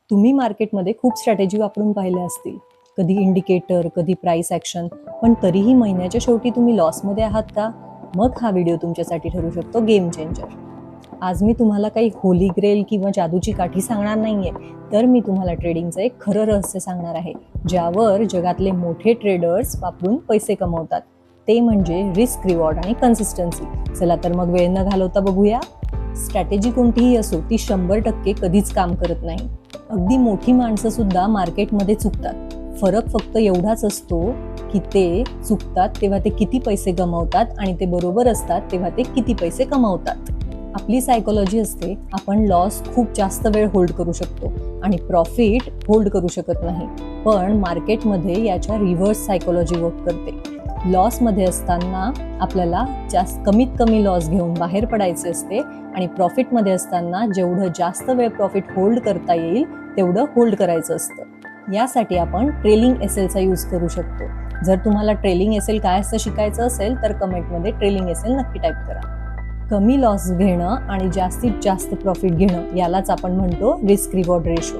तुम्ही मार्केटमध्ये खूप स्ट्रॅटेजी वापरून पाहिल्या असतील. कधी इंडिकेटर, कधी प्राइस ॲक्शन, पण तरीही महिन्याच्या शेवटी तुम्ही लॉसमध्ये आहात का? मग हा व्हिडिओ तुमच्यासाठी ठरू शकतो गेम चेंजर. आज मी तुम्हाला काही होली ग्रेल किंवा जादूची काठी सांगणार नाहीये, तर मी तुम्हाला ट्रेडिंगचं एक खरं रहस्य सांगणार आहे, ज्यावर जगातले मोठे ट्रेडर्स वापरून पैसे कमवतात. ते म्हणजे रिस्क, रिवॉर्ड आणि कन्सिस्टन्सी. चला तर मग वेळ न घालवता बघूया. स्ट्रॅटेजी कोणतीही असो, ती 100% कधीच काम करत नाही. अगदी मोठी माणसं सुद्धा मार्केटमध्ये चुकतात. फरक फक्त एवढाच असतो की ते चुकतात तेव्हा ते किती पैसे गमावतात आणि ते बरोबर असतात तेव्हा ते किती पैसे कमावतात. आपली सायकोलॉजी असते, आपण लॉस खूप जास्त वेळ होल्ड करू शकतो आणि प्रॉफिट होल्ड करू शकत नाही. पण मार्केटमध्ये याच्या रिव्हर्स सायकोलॉजी वर्क करते. लॉसमध्ये असताना आपल्याला कमीत कमी लॉस घेऊन बाहेर पडायचे असते आणि प्रॉफिटमध्ये असताना जेवढं जास्त वेळ प्रॉफिट होल्ड करता येईल तेवढं होल्ड करायचं असतं. यासाठी आपण ट्रेलिंग एसएलचा यूज करू शकतो. जर तुम्हाला ट्रेलिंग एसएल काय असतं शिकायचं असेल तर कमेंटमध्ये ट्रेलिंग एसएल नक्की टाईप करा. कमी लॉस घेणं आणि जास्तीत जास्त प्रॉफिट घेणं यालाच आपण म्हणतो रिस्क रिवॉर्ड रेशो.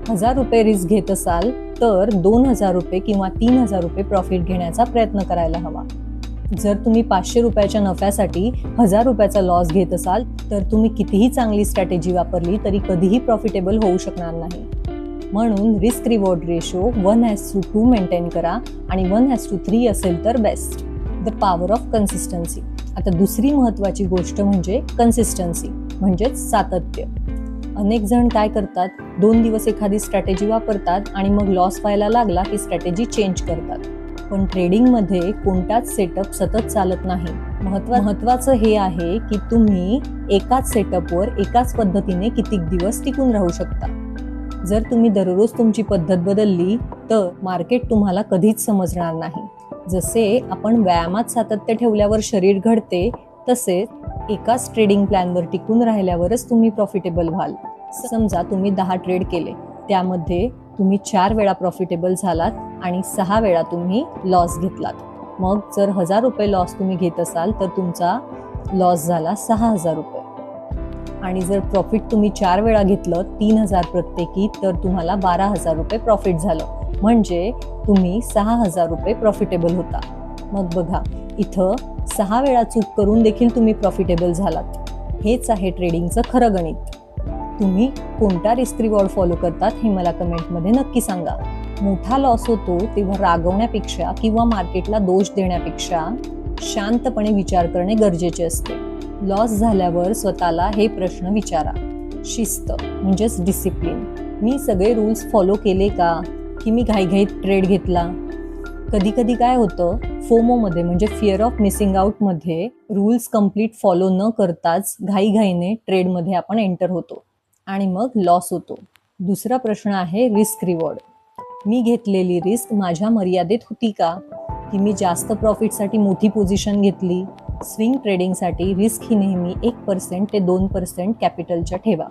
1000 रुपये रिस्क घेत असाल तर 2000 रुपये किंवा 3000 रुपये प्रॉफिट घेण्याचा प्रयत्न करायला हवा. जर तुम्ही 500 रुपयाच्या नफ्यासाठी 1000 रुपयाचा लॉस घेत असाल तर तुम्ही कितीही चांगली स्ट्रॅटेजी वापरली तरी कधीही प्रॉफिटेबल होऊ शकणार नाही. म्हणून रिस्क रिवॉर्ड रेशो 1:2 मेंटेन करा आणि 1:3 असेल तर best. The power of consistency. आता दुसरी महत्त्वाची गोष्ट म्हणजे कन्सिस्टन्सी, म्हणजेच सातत्य. अनेक जण काय करतात, 2 दिवस एखादी स्ट्रॅटेजी वापरतात आणि मग लॉस व्हायला लागला की स्ट्रॅटेजी चेंज करतात. पण ट्रेडिंगमध्ये कोणताच सेटअप सतत चालत नाही. महत्त्वाचं हे आहे की तुम्ही एकाच सेटअपवर एकाच पद्धतीने कितीक दिवस टिकून राहू शकता. जर तुम्ही दररोज तुमची पद्धत बदलली तर मार्केट तुम्हाला कधीच समजणार नाही. जसे आपण व्यायामात सातत्य ठेवल्यावर शरीर घडते, तसेच एकाच ट्रेडिंग प्लॅनवर टिकून राहिल्यावरच तुम्ही प्रॉफिटेबल व्हाल. समजा तुम्ही 10 ट्रेड केले, त्यामध्ये तुम्ही 4 वेळा प्रॉफिटेबल झालात आणि 6 वेळा तुम्ही लॉस घेतलात. मग जर 1000 रुपये लॉस तुम्ही घेत असाल तर तुमचा लॉस झाला 6000 रुपये. आणि जर प्रॉफिट तुम्ही 4 वेळा घेतलं 3000 प्रत्येकी तर तुम्हाला 12000 रुपये प्रॉफिट झालं. म्हणजे तुम्ही 6000 रुपये प्रॉफिटेबल होता. मग बघा, इथं 6 वेळा चूक करून देखील तुम्ही प्रॉफिटेबल झालात. हेच आहे ट्रेडिंगचं खरं गणित. तुम्ही कोणता रिस्क रिवॉर्ड फॉलो करतात हे मला कमेंटमध्ये नक्की सांगा. मोठा लॉस होतो तेव्हा रागवण्यापेक्षा किंवा मार्केटला दोष देण्यापेक्षा शांतपणे विचार करणे गरजेचे असते. लॉस झाल्यावर स्वतःला हे प्रश्न विचारा. शिस्त म्हणजेच डिसिप्लिन. मी सगळे रूल्स फॉलो केले का, की मी घाईघाईत ट्रेड घेतला? कधी कधी काय होतं, फोमोमध्ये म्हणजे फिअर ऑफ मिसिंग आउटमध्ये रूल्स कंप्लीट फॉलो न करताच घाईघाईने ट्रेडमध्ये आपण एंटर होतो आणि मग लॉस होतो. दुसरा प्रश्न आहे रिस्क रिवॉर्ड. मी घेतलेली रिस्क माझ्या मर्यादेत होती का, की मी जास्त प्रॉफिटसाठी मोठी पोझिशन घेतली? स्विंग ट्रेडिंगसाठी रिस्क ही नेहमी 1% ते 2% कॅपिटलच्या ठेवा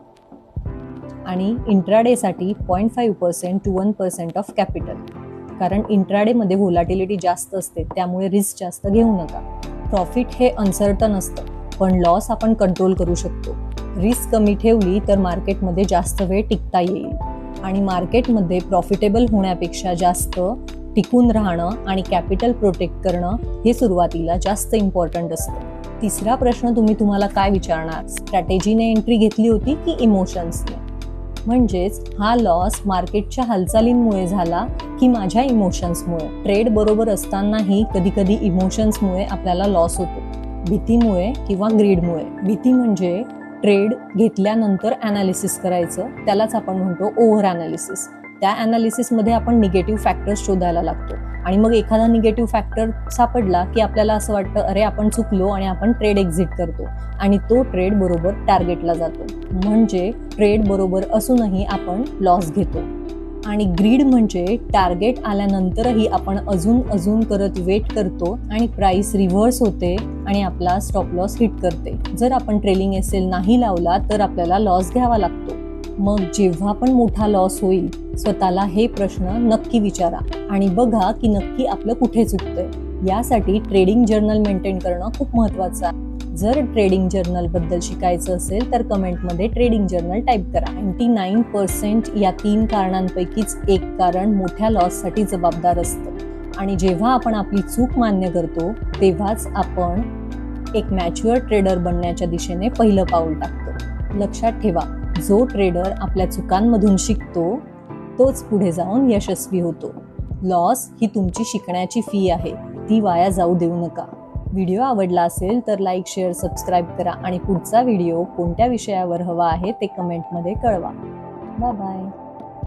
आणि इंट्राडेसाठी 0.5% to 1% ऑफ कॅपिटल. कारण इंट्राडेमध्ये व्होलॅटिलिटी जास्त असते, त्यामुळे रिस्क जास्त घेऊ नका. प्रॉफिट हे अनसर्टन असतं, पण लॉस आपण कंट्रोल करू शकतो. रिस्क कमी ठेवली तर मार्केटमध्ये जास्त वेळ टिकता येईल आणि मार्केटमध्ये प्रॉफिटेबल होण्यापेक्षा जास्त टिकून राहणं आणि कॅपिटल प्रोटेक्ट करणं हे सुरुवातीला जास्त इम्पॉर्टंट असतं. तिसरा प्रश्न तुम्हाला काय विचारणार, स्ट्रॅटेजीने एंट्री घेतली होती की इमोशन्सने? म्हणजेच हा लॉस मार्केटच्या हालचालींमुळे झाला की माझ्या इमोशन्समुळे? ट्रेड बरोबर असतानाही कधी कधी इमोशन्समुळे आपल्याला लॉस होतो, भीतीमुळे किंवा ग्रीडमुळे. भीती म्हणजे ट्रेड घेतल्यानंतर ॲनालिसिस करायचं, त्यालाच आपण म्हणतो ओव्हर ॲनालिसिस. त्या ॲनालिसिसमध्ये आपण निगेटिव्ह फॅक्टर्स शोधायला लागतो आणि मग एखादा निगेटिव्ह फॅक्टर सापडला की आपल्याला असं वाटतं अरे आपण चुकलो आणि आपण ट्रेड एक्झिट करतो आणि तो ट्रेड बरोबर टार्गेटला जातो. म्हणजे ट्रेड बरोबर असूनही आपण लॉस घेतो. आणि ग्रीड म्हणजे टार्गेट आल्यानंतरही आपण अजून करत वेट करतो आणि प्राइस रिव्हर्स होते आणि आपला स्टॉप लॉस हिट करते. जर आपण ट्रेलिंग एसएल नाही लावला तर आपल्याला लॉस घ्यावा लागतो. मग जेव्हा पण मोठा लॉस होईल स्वतःला हे प्रश्न नक्की विचारा आणि बघा की नक्की आपलं कुठे चुकतंय. यासाठी ट्रेडिंग जर्नल मेंटेन करणं खूप महत्त्वाचं आहे. जर ट्रेडिंग जर्नल बद्दल शिकायचं असेल तर कमेंटमध्ये ट्रेडिंग जर्नल टाईप करा. 99% या 3 कारणांपैकीच एक कारण मोठ्या लॉससाठी जबाबदार असतं आणि जेव्हा आपण आपली चूक मान्य करतो तेव्हाच आपण एक मॅच्युअर ट्रेडर बनण्याच्या दिशेने पहिलं पाऊल टाकतो. लक्षात ठेवा, जो ट्रेडर आपल्या चुकांमधून शिकतो तोच पुढे जाऊन यशस्वी होतो. लॉस ही तुमची शिकण्याची फी आहे, ती वाया जाऊ देऊ नका. व्हिडिओ आवडला असेल तर लाईक, शेअर, सबस्क्राईब करा आणि पुढचा व्हिडिओ कोणत्या विषयावर हवा आहे ते कमेंटमध्ये कळवा. Bye bye.